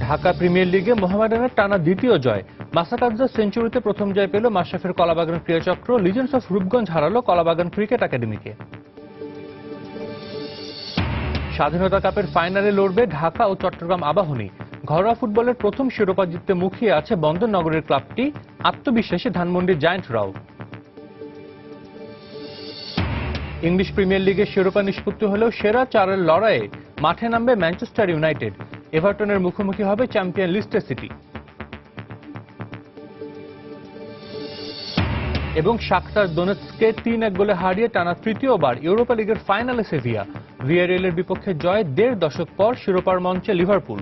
Dhaka premier লিগে মোহামেডানের টানা দ্বিতীয় জয়। মাসাকাদজার সেঞ্চুরিতে প্রথম জয় পেল মাশরাফির কলাবাগান ক্রীড়াচক্র। লিজেন্ডস অফ রূপগঞ্জ হারালো কলাবাগান ক্রিকেট একাডেমিকে। স্বাধীনতা কাপের ফাইনালে লড়বে ঢাকা ও চট্টগ্রাম আবাহনী। ঘরোয়া ফুটবলের প্রথম শিরোপা জিততে মুখিয়ে আছে বন্দরনগরের ক্লাবটি, আত্মবিশ্বাসী ধানমন্ডির জায়ান্টরাও। ইংলিশ প্রিমিয়ার লিগের শিরোপা নিষ্পত্তি হলেও সেরা চারের লড়াইয়ে মাঠে নামবে ম্যানচেস্টার ইউনাইটেড। এভারটনের মুখোমুখি হবে চ্যাম্পিয়ন লিস্টার সিটি। এবং শাখতার দোনেৎস্ককে ৩-১ গোলে হারিয়ে টানা তৃতীয়বার ইউরোপা লিগের ফাইনালে সেভিয়া। ভিয়ারিয়ালের বিপক্ষে জয় ১.৫ দশক পর শিরোপার মঞ্চে লিভারপুল।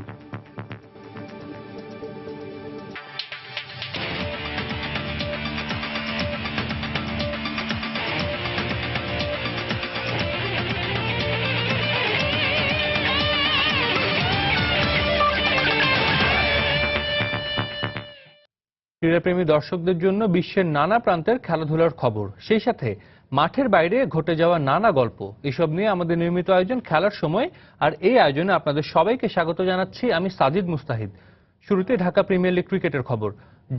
ক্রীড়াপ্রেমী দর্শকদের জন্য বিশ্বের নানা প্রান্তের খেলাধুলার খবর, সেই সাথে মাঠের বাইরে ঘটে যাওয়া নানা গল্প, এসব নিয়ে আমাদের নিয়মিত আয়োজন খেলার সময়। আর এই আয়োজনে আপনাদের সবাইকে স্বাগত জানাচ্ছি আমি সাজিদ মুস্তাহিদ। শুরুতে ঢাকা প্রিমিয়ার লিগ ক্রিকেটের খবর।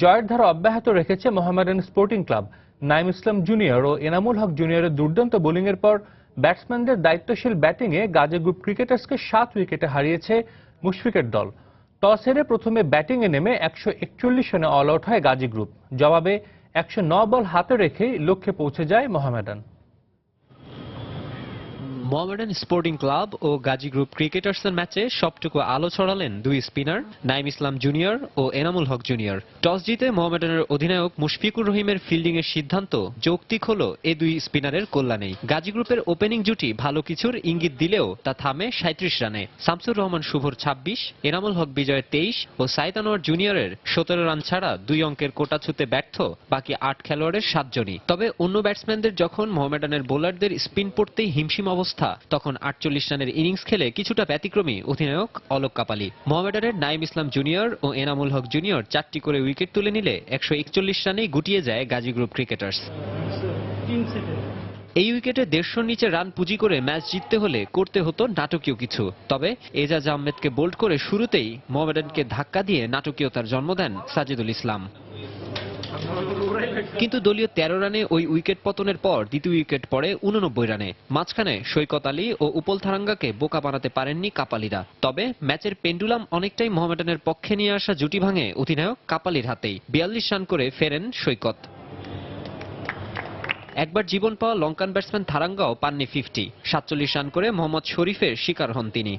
জয়ের ধারা অব্যাহত রেখেছে মোহামেডান স্পোর্টিং ক্লাব। নাইম ইসলাম জুনিয়র ও এনামুল হক জুনিয়রের দুর্দান্ত বোলিংয়ের পর ব্যাটসম্যানদের দায়িত্বশীল ব্যাটিংয়ে গাজী গ্রুপ ক্রিকেটার্সকে 7 উইকেটে হারিয়েছে মুশফিকের দল। টস হেরে প্রথমে ব্যাটিংয়ে নেমে 141 রানে অল আউট হয় গাজী গ্রুপ। জবাবে 109 বল হাতে রেখেই লক্ষ্যে পৌঁছে যায় মোহামেডান। মোহামেডান স্পোর্টিং ক্লাব ও গাজী গ্রুপ ক্রিকেটার্সের ম্যাচে সবটুকু আলো ছড়ালেন দুই স্পিনার নাইম ইসলাম জুনিয়র ও এনামুল হক জুনিয়র। টস জিতে মোহামেডানের অধিনায়ক মুশফিকুর রহিমের ফিল্ডিংয়ের সিদ্ধান্ত যৌক্তিক হল এ দুই স্পিনারের কল্যাণেই। গাজী গ্রুপের ওপেনিং জুটি ভালো কিছুর ইঙ্গিত দিলেও তা থামে 37 রানে। শামসুর রহমান শুভর 26, এনামুল হক বিজয়ের 23 ও সাইদ আনোয়ার জুনিয়রের 17 রান ছাড়া 2 অঙ্কের কোটা ছুঁতে ব্যর্থ বাকি 8 খেলোয়াড়ের 7 জনই। তবে অন্য ব্যাটসম্যানদের যখন মোহামেডানের বোলারদের স্পিন পড়তেই হিমশিম অবস্থা, তখন 48 রানের ইনিংস খেলে কিছুটা ব্যতিক্রমী অধিনায়ক অলোক কাপালি। মোহামেডানের নাইম ইসলাম জুনিয়র ও এনামুল হক জুনিয়র 4টি করে উইকেট তুলে নিলে 141 রানেই গুটিয়ে যায় গাজী গ্রুপ ক্রিকেটার্স। এই উইকেটে 150 নিচে রান পুঁজি করে ম্যাচ জিততে হলে করতে হতো নাটকীয় কিছু। তবে এজাজ আহমেদকে বোল্ড করে শুরুতেই মোহামেডানকে ধাক্কা দিয়ে নাটকীয়তার জন্ম দেন সাজিদুল ইসলাম। কিন্তু দলীয় 13 রানে ওই উইকেট পতনের পর দ্বিতীয় উইকেট পড়ে 89 রানে। মাঝখানে সৈকত আলী ও উপল থারাঙ্গাকে বোকা বানাতে পারেননি কাপালিরা। তবে ম্যাচের পেন্ডুলাম অনেকটাই মোহামেডানের পক্ষে নিয়ে আসা জুটি ভাঙে অধিনায়ক কাপালির হাতেই। 42 রান করে ফেরেন সৈকত। একবার জীবন পাওয়া লঙ্কান ব্যাটসম্যান থারাঙ্গাও পাননি 50। 47 রান করে মোহাম্মদ শরীফের শিকার হন তিনি।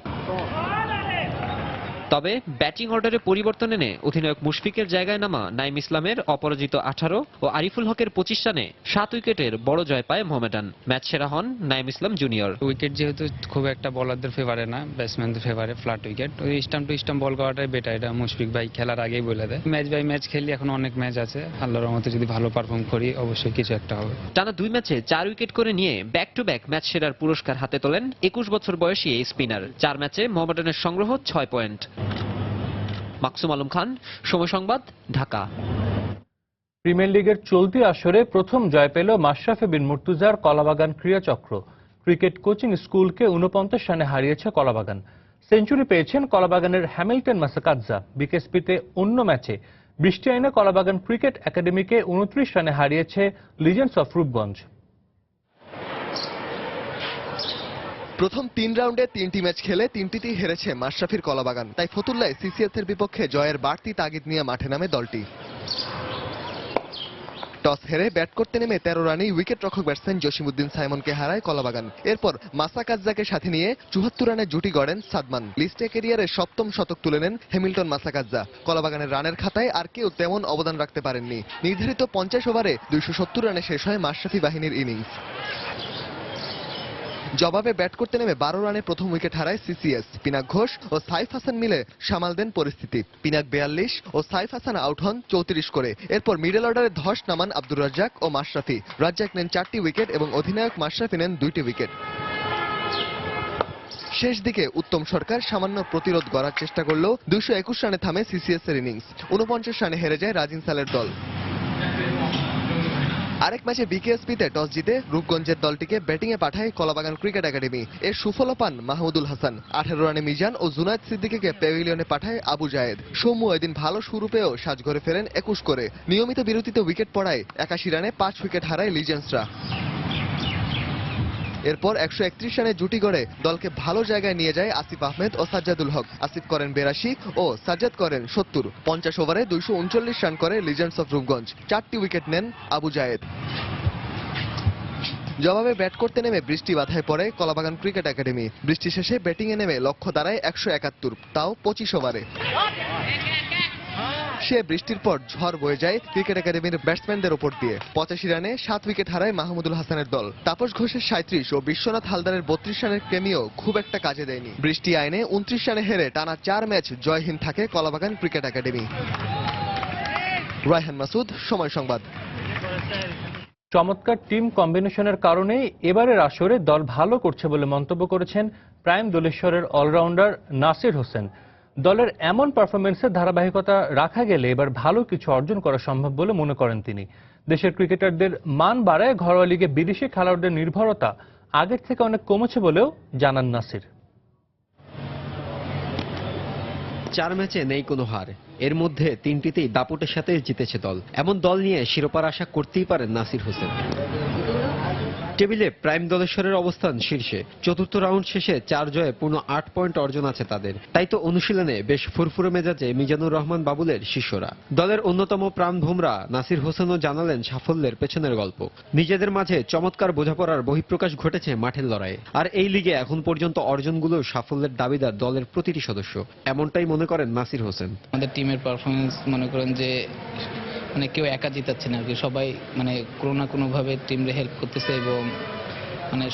তবে ব্যাটিং অর্ডারে পরিবর্তন এনে অধিনায়ক মুশফিকের জায়গায় নামা নাইম ইসলামের অপরাজিত 18 ও আরিফুল হকের 25 রানে 7 উইকেটের বড় জয় পায় মোহামেডান। ম্যাচ সেরা হন নাইম ইসলাম জুনিয়র। উইকেট যেহেতু খুব একটা বলারদের ফেভারে না, ব্যাটসম্যানদের ফেভারে ফ্ল্যাট উইকেট, ওই স্টাম্প টু স্টাম্প বল করাটাই বেটার। এটা মুশফিক ভাই খেলার আগেই বলে দেয়। ম্যাচ বাই ম্যাচ খেলি, এখন অনেক ম্যাচ আছে, আল্লাহর রহমতে যদি ভালো পারফর্ম করি অবশ্যই কিছু একটা হবে। টানা 2 ম্যাচে 4 উইকেট করে নিয়ে ব্যাক টু ব্যাক ম্যাচ সেরার পুরস্কার হাতে তোলেন 21 বছর বয়সী এই স্পিনার। 4 ম্যাচে মোহামেডানের সংগ্রহ 6 পয়েন্ট। মাকসুম আলম খান, সময় সংবাদ, ঢাকা। প্রিমিয়ার লিগের চলতি আসরে প্রথম জয় পেল মাশরাফি বিন মুর্তজার কলাবাগান ক্রীড়াচক্র। ক্রিকেট কোচিং স্কুলকে 49 রানে হারিয়েছে কলাবাগান। সেঞ্চুরি পেয়েছেন কলাবাগানের হ্যামিল্টন মাসাকাদজা। বিকেএসপিতে অন্য ম্যাচে বৃষ্টি আইনে কলাবাগান ক্রিকেট একাডেমিকে 29 রানে হারিয়েছে লিজেন্ডস অফ রূপগঞ্জ। প্রথম 3 রাউন্ডে 3টি ম্যাচ খেলে 3টিতেই হেরেছে মাশরাফির কলাবাগান। তাই ফতুল্লায় সিসিএস এর বিপক্ষে জয়ের বাড়তি তাগিদ নিয়ে মাঠে নামে দলটি। টস হেরে ব্যাট করতে নেমে 13 রানেই উইকেট রক্ষক ব্যাটসম্যান জসিমউদ্দিন সাইমনকে হারায় কলাবাগান। এরপর মাসাকাদজাকে সাথে নিয়ে 74 রানে জুটি গড়েন সাদমান। লিস্টে ক্যারিয়ারের 7ম শতক তুলে নেন হ্যামিল্টন মাসাকাদজা। কলাবাগানের রানের খাতায় আর কেউ তেমন অবদান রাখতে পারেননি। নির্ধারিত 50 ওভারে 270 রানে শেষ হয় মাশরাফি বাহিনীর ইনিংস। জবাবে ব্যাট করতে নেমে 12 রানে প্রথম উইকেট হারায় সিসিএস। পিনাক ঘোষ ও সাইফ হাসান মিলে সামাল দেন পরিস্থিতি। পিনাক 42 ও সাইফ হাসান আউট হন 34 করে। এরপর মিডল অর্ডারে ধস নামান আব্দুর রাজ্জাক ও মাশরাফি। রাজ্জাক নেন 4টি উইকেট এবং অধিনায়ক মাশরাফি নেন 2টি উইকেট। শেষ দিকে উত্তম সরকার সামান্য প্রতিরোধ গড়ার চেষ্টা করলেও 221 রানে থামে সিসিএস এর ইনিংস। 49 রানে হেরে যায় রাজিন সালের দল। আরেক ম্যাচে বিকেএসপিতে টস জিতে রূপগঞ্জের দলটিকে ব্যাটিংয়ে পাঠায় কলাবাগান ক্রিকেট একাডেমি। এর সুফলও পান মাহমুদুল হাসান। 18 রানে মিজান ও জুনায়েদ সিদ্দিকীকে প্যাভিলিয়নে পাঠায় আবু জায়েদ। সৌম্য এদিন ভালো শুরু পেয়েও সাজঘরে ফেরেন 21 করে। নিয়মিত বিরতিতে উইকেট পড়ায় 81 রানে 5 উইকেট হারায় লিজেন্ডসরা। এরপর 131 রানে জুটি গড়ে দলকে ভালো জায়গায় নিয়ে যায় আসিফ আহমেদ ও সাজ্জাদুল হক। আসিফ করেন 82 ও সাজ্জাদ করেন 70। 50 ওভারে 239 রান করে লিজেন্ডস অফ রূপগঞ্জ। 4টি উইকেট নেন আবু জায়েদ। জবাবে ব্যাট করতে নেমে বৃষ্টি বাধায় পড়ে কলাবাগান ক্রিকেট একাডেমি। বৃষ্টি শেষে ব্যাটিংয়ে নেমে লক্ষ্য দাঁড়ায় 171, তাও 25 ওভারে। সে বৃষ্টির পর ঝড় বয়ে যায় ক্রিকেট একাডেমির ব্যাটসম্যানদের উপর দিয়ে। 85 রানে 7 উইকেট হারায় মাহমুদুল হাসানের দল। তাপস ঘোষের 37 ও বিশ্বনাথ হালদারের 32 রানের কেমিও খুব একটা কাজে দেয়নি। বৃষ্টি আইনে 29 রানে হেরে টানা 4 ম্যাচ জয়হীন থাকে কলাবাগান ক্রিকেট একাডেমি। রায়হান মাসুদ, সময় সংবাদ। চমৎকার টিম কম্বিনেশনের কারণেই এবারের আসরে দল ভালো করছে বলে মন্তব্য করেছেন প্রাইম দোলেশ্বরের অলরাউন্ডার নাসির হোসেন। দলের এমন পারফরমেন্সের ধারাবাহিকতা রাখা গেলে এবার ভালো কিছু অর্জন করা সম্ভব বলে মনে করেন তিনি। দেশের ক্রিকেটারদের মান বাড়ায় ঘরোয়া লিগে বিদেশি খেলোয়াড়দের নির্ভরতা আগের থেকে অনেক কমেছে বলেও জানান নাসির। 4 ম্যাচে নেই কোনো হার, এর মধ্যে 3টিতেই দাপটের সাথে জিতেছে দল। এমন দল নিয়ে শিরোপার আশা করতেই পারেন নাসির হোসেন। টেবিলে প্রাইম দলেশ্বরের অবস্থান শীর্ষে। চতুর্থ রাউন্ড শেষে 4 জয়ে পূর্ণ 8 পয়েন্ট অর্জন আছে তাদের। তাই তো অনুশীলনে বেশ ফুরফুরে মেজাজে মিজানুর রহমান বাবুলের শিষ্যরা। দলের অন্যতম প্রাণ ভোমরা নাসির হোসেনও জানালেন সাফল্যের পেছনের গল্প। নিজেদের মাঝে চমৎকার বোঝাপড়ার বহিঃপ্রকাশ ঘটেছে মাঠের লড়াইয়ে। আর এই লিগে এখন পর্যন্ত অর্জনগুলো সাফল্যের দাবিদার দলের প্রতিটি সদস্য, এমনটাই মনে করেন নাসির হোসেন। আমাদের টিমের পারফরমেন্স মনে করেন যে কেউ একা জিতাচ্ছে না আর কি, সবাই কোনো না কোনোভাবে টিমরে হেল্প করতেছে এবং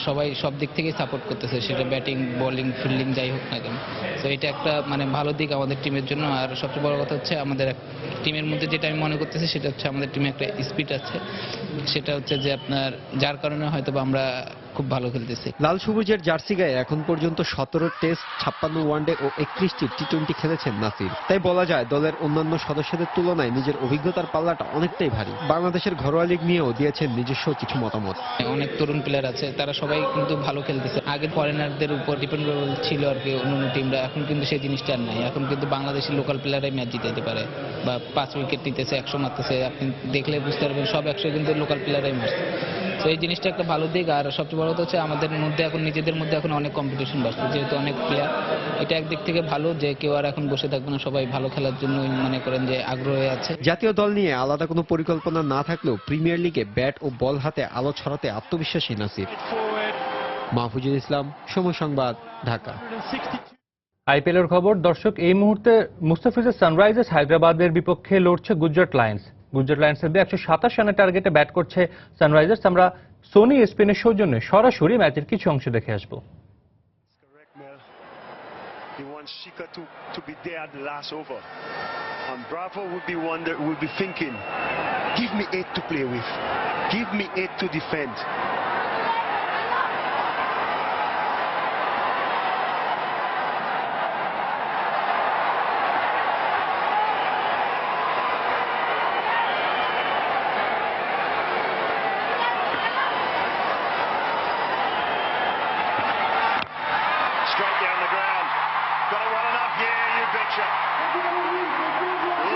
সবাই সব দিক থেকেই সাপোর্ট করতেছে, সেটা ব্যাটিং, বোলিং, ফিল্ডিং যাই হোক না কেন। তো এটা একটা ভালো দিক আমাদের টিমের জন্য। আর সবচেয়ে বড় কথা হচ্ছে আমাদের টিমের মধ্যে যেটা আমি মনে করতেছি সেটা হচ্ছে আমাদের টিমে একটা স্পিড আছে, সেটা হচ্ছে যে যার কারণে হয়তো আমরা খুব ভালো খেলতেছি। লাল সবুজের জার্সি গায়ে এখন পর্যন্ত 17 টেস্ট, 56 ওয়ানডে ও 31টি টি-20 খেলেছেন নাসির। তাই বলা যায় দলের অন্যান্য সদস্যদের তুলনায় নিজের অভিজ্ঞতার পাল্লাটা অনেকটাই ভারী। বাংলাদেশের ঘরোয়া লিগ নিয়েও দিয়েছেন নিজস্ব কিছু মতামত। অনেক তরুণ প্লেয়ার আছে, তারা সবাই কিন্তু ভালো খেলতেছে। আগে ফরেনারদের উপর ডিপেন্ডেবল ছিল আর কি অন্যান্য টিমরা, এখন কিন্তু সেই জিনিসটা আর নাই। এখন কিন্তু বাংলাদেশের লোকাল প্লেয়াররাই ম্যাচ জিতাতে পারে বা 5 উইকেট নিতেছে, 100 মারতেছে। আপনি দেখলে বুঝতে পারবেন সব 100 কিন্তু লোকাল প্লেয়াররাই মারছে। তো এই জিনিসটা একটা ভালো দিক। আর সবচেয়ে বড় কথা হচ্ছে আমাদের মধ্যে এখন নিজেদের মধ্যে এখন অনেক কম্পিটিশন বাড়ছে, যেহেতু অনেক প্লেয়ার। এটা একদিক থেকে ভালো যে কেউ আর এখন বসে থাকবে না, সবাই ভালো খেলার জন্য মনে করেন যে আগ্রহী আছে। জাতীয় দল নিয়ে আলাদা কোনো পরিকল্পনা না থাকলেও প্রিমিয়ার লিগে ব্যাট ও বল হাতে আলো ছড়াতে আত্মবিশ্বাসী নাসির। মাহফুজুল ইসলাম, সময় সংবাদ, ঢাকা। আইপিএলের খবর দর্শক, এই মুহূর্তে মুস্তাফিজের সানরাইজার্স হায়দ্রাবাদের বিপক্ষে লড়ছে গুজরাট লায়ন্স। গুজরাট লায়ন্সের 127 রানের টার্গেটে ব্যাট করছে সানরাইজার্স। আমরা সোনি স্পেনের সৌজন্যে সরাসরি ম্যাচের কিছু অংশ দেখে আসবো। He wants Shika to be there at the last over. And Bravo would be thinking, give me 8 to play with. Give me 8 to defend. Straight down the ground. Got it well enough? Yeah, you betcha.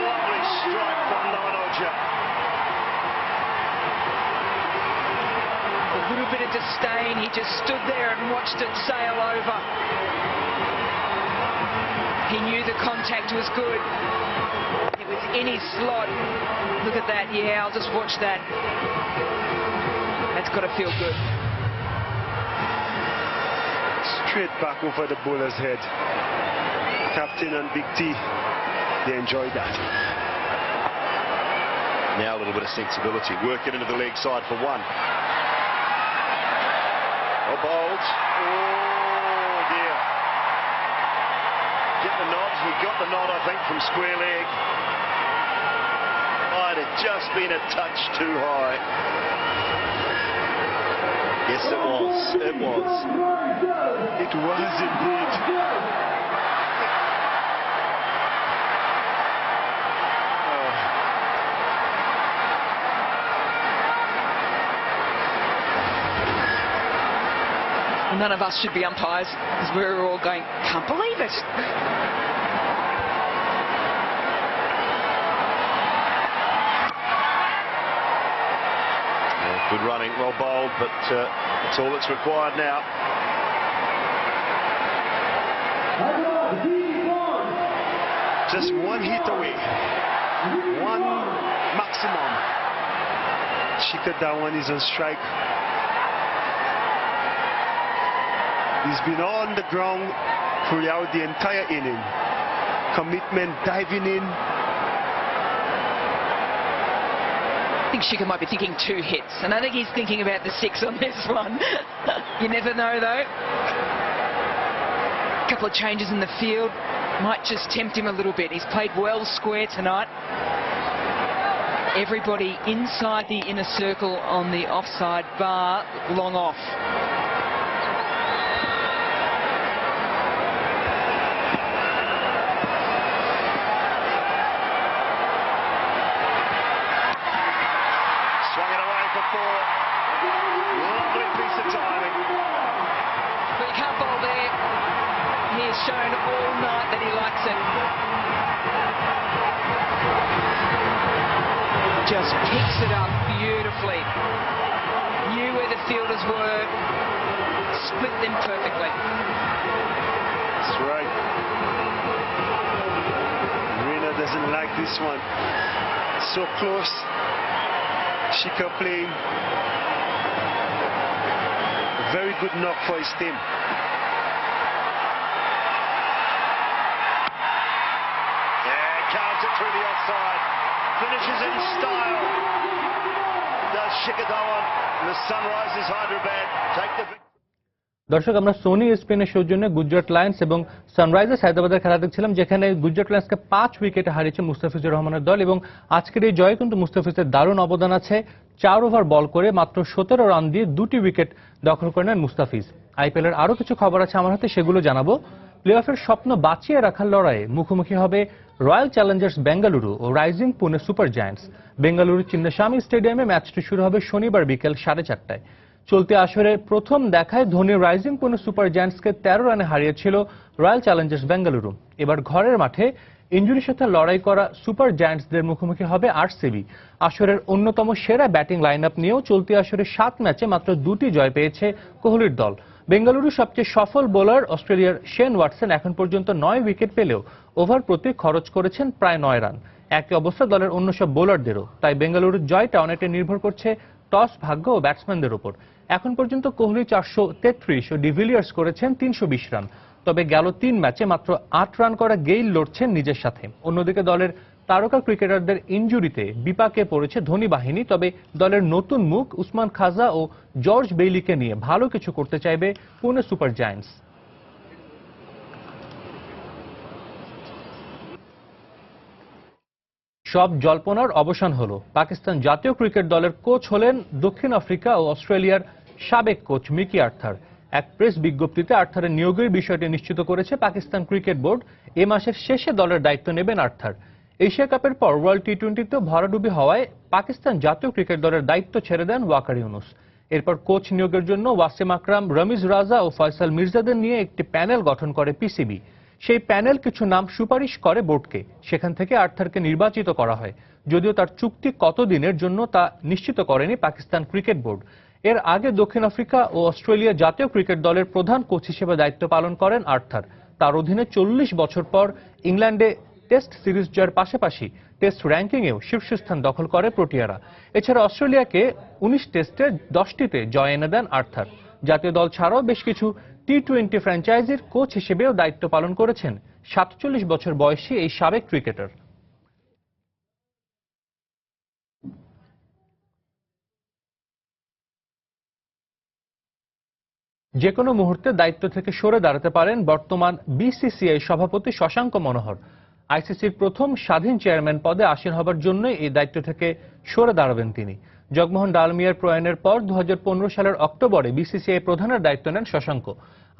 Lovely strike from Novanoja. A little bit of disdain. He just stood there and watched it sail over. He knew the contact was good. It was in his slot. Look at that. Yeah, I'll just watch that. That's got to feel good. Straight back over the bowler's head. Captain and Big T, they enjoyed that. Now a little bit of sensibility, working into the leg side for one. Oh, bowled. Oh, dear. Get the nod. He got the nod, I think, from square leg. Might have just been a touch too high. Yes, it was. It was. It was indeed. none of us should be umpires because we're all going, can't believe it. Good running, well bowled, but that's all that's required now. Just one hit away, one maximum. Shikhar Dhawan is on strike. He's been on the ground throughout the entire inning. Commitment, diving in. I think Shikhar might be thinking 2 hits, and I think he's thinking about the 6 on this one. You never know, though. A couple of changes in the field might just tempt him a little bit. He's played well square tonight. Everybody inside the inner circle on the offside bar, long off. Swung it away for 4. Lovely piece of timing. But you can't bowl there. He has shown all night that he likes it. Just picks it up beautifully. Knew where the fielders were. Split them perfectly. That's right. Reina doesn't like this one. So close. Shikhar playing a very good knock for his team. Counter through the offside. Finishes in style. Does Shikhar Dhawan. The Sunrisers Hyderabad take the victory. দর্শক, আমরা Sony স্পেনের সৌজন্যে Gujarat Lions এবং Sunrisers হায়দ্রাবাদের খেলা দেখছিলাম, যেখানে গুজরাট লায়ন্সকে 5 উইকেটে হারিয়েছে মুস্তাফিজুর রহমানের দল। এবং আজকের এই জয়ে কিন্তু মুস্তাফিজের দারুণ অবদান আছে। 4 ওভার বল করে মাত্র 17 রান দিয়ে 2টি উইকেট দখল করে নেন মুস্তাফিজ। আইপিএলের আরও কিছু খবর আছে আমার হাতে, সেগুলো জানাবো। প্লে অফের স্বপ্ন বাঁচিয়ে রাখার লড়াইয়ে মুখোমুখি হবে রয়্যাল চ্যালেঞ্জার্স বেঙ্গালুরু ও রাইজিং পুনে সুপার জায়ান্টস। বেঙ্গালুরুর চিন্নাস্বামী স্টেডিয়ামে ম্যাচটি শুরু হবে শনিবার বিকেল 4:30টায়। চলতি আসরে প্রথম দেখায় ধোনি রাইজিং পুনে সুপার জায়ান্টসকে 13 রানে হারিয়েছিল রয়্যাল চ্যালেঞ্জার্স বেঙ্গালুরু। এবার ঘরের মাঠে ইনজুরির সাথে লড়াই করা সুপার জায়ান্টসদের মুখোমুখি হবে আরসিবি। আসরের অন্যতম সেরা ব্যাটিং লাইন আপ নিয়েও চলতি আসরে 7 ম্যাচে মাত্র 2টি জয় পেয়েছে কোহলির দল। বেঙ্গালুরুর সবচেয়ে সফল বোলার অস্ট্রেলিয়ার শেন ওয়াটসন এখন পর্যন্ত 9 উইকেট পেলেও ওভার প্রতি খরচ করেছেন প্রায় 9 রান। একই অবস্থা দলের অন্য সব বোলারদেরও। তাই বেঙ্গালুরুর জয়টা অনেকটা নির্ভর করছে টস ভাগ্য ও ব্যাটসম্যানদের উপর। এখন পর্যন্ত কোহলি 433 ও ডিভিলিয়ার্স করেছেন 320 রান। তবে গেল 3 ম্যাচে মাত্র 8 রান করা গেইল লড়ছেন নিজের সাথে। অন্যদিকে দলের তারকা ক্রিকেটারদের ইনজুরিতে বিপাকে পড়েছে ধোনি বাহিনী। তবে দলের নতুন মুখ উসমান খাজা ও জর্জ বেইলিকে নিয়ে ভালো কিছু করতে চাইবে পুনে সুপার জায়ান্টস। সব জল্পনার অবসান হলো। পাকিস্তান জাতীয় ক্রিকেট দলের কোচ হলেন দক্ষিণ আফ্রিকা ও অস্ট্রেলিয়ার সাবেক কোচ মিকি আর্থার। এক প্রেস বিজ্ঞপ্তিতে আর্থারের নিয়োগের বিষয়টি নিশ্চিত করেছে পাকিস্তান ক্রিকেট বোর্ড। এ মাসের শেষে দলের দায়িত্ব নেবেন আর্থার। এশিয়া কাপের পর ওয়ার্ল্ড টি-20তে ভরাডুবি হওয়ায় পাকিস্তান জাতীয় ক্রিকেট দলের দায়িত্ব ছেড়ে দেন ওয়াকার ইউনুস। এরপর কোচ নিয়োগের জন্য ওয়াসিম আকরাম, রমিজ রাজা ও ফয়সাল মির্জাদের নিয়ে একটি প্যানেল গঠন করে পিসিবি। সেই প্যানেল কিছু নাম সুপারিশ করে বোর্ডকে। সেখান থেকে আর্থারকে নির্বাচিত করা হয়, যদিও তার চুক্তি কতদিনের জন্য তা নিশ্চিত করেনি পাকিস্তান ক্রিকেট বোর্ড। এর আগে দক্ষিণ আফ্রিকা ও অস্ট্রেলিয়া জাতীয় ক্রিকেট দলের প্রধান কোচ হিসেবে দায়িত্ব পালন করেন আর্থার। তার অধীনে 40 বছর পর ইংল্যান্ডে টেস্ট সিরিজ জয়ের পাশাপাশি টেস্ট র্যাঙ্কিংয়েও শীর্ষস্থান দখল করে প্রোটিয়ারা। এছাড়া অস্ট্রেলিয়াকে 19 টেস্টে 10টিতে জয় এনে দেন আর্থার। জাতীয় দল ছাড়াও বেশ কিছু টি-20 ফ্র্যাঞ্চাইজির কোচ হিসেবেও দায়িত্ব পালন করেছেন 47 বছর বয়সী এই সাবেক ক্রিকেটার। যে কোনো মুহূর্তে দায়িত্ব থেকে সরে দাঁড়াতে পারেন বর্তমান বিসিসিআই সভাপতি শশাঙ্ক মনোহর। আইসিসির প্রথম স্বাধীন চেয়ারম্যান পদে আসীন হবার জন্যই এই দায়িত্ব থেকে সরে দাঁড়াবেন তিনি। জগমোহন ডালমিয়ার প্রয়াণের পর 2015 সালের অক্টোবরে বিসিসিআই প্রধানের দায়িত্ব নেন শশাঙ্ক।